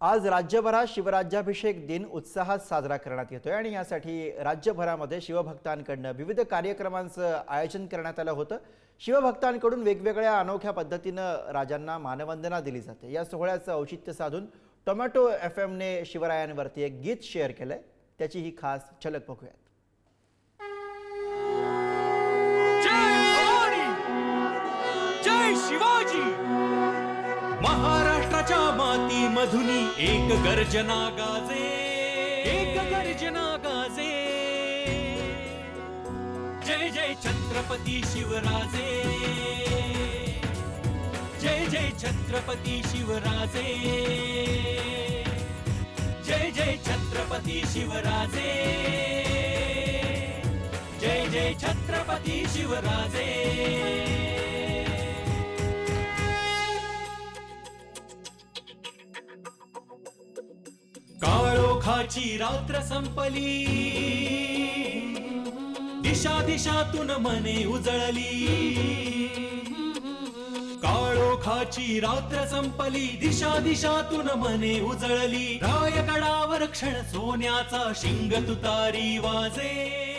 आज राज्यभरात शिवराज्याभिषेक दिन उत्साहात साजरा करण्यात येतोय आणि यासाठी राज्यभरामध्ये शिवभक्तांकडून विविध कार्यक्रमांचं आयोजन करण्यात आलं होतं। शिवभक्तांकडून वेगवेगळ्या अनोख्या पद्धतीनं राजांना मानवंदना दिली जाते। या सोहळ्याचं औचित्य साधून टोमॅटो FM ने शिवरायांवरती एक गीत शेअर केलंय, त्याची ही खास झलक बघूयात। जय शिवाजी। महाराष्ट्राच्या माती मधुनी एक गर्जना गाजे, एक गर्जना गाजे। जय जय छत्रपती शिवराजे, जय जय छत्रपती शिवराजे, जय जय छत्रपती शिवराजे, जय जय छत्रपती शिवराजे। काळोखाची रात्र संपली, दिशा दिशातून मने उजळली। काळोखाची रात्र संपली, दिशा दिशातून मने उजळली। रायगडावर क्षण सोन्याचा शिंग तुतारी वाजे।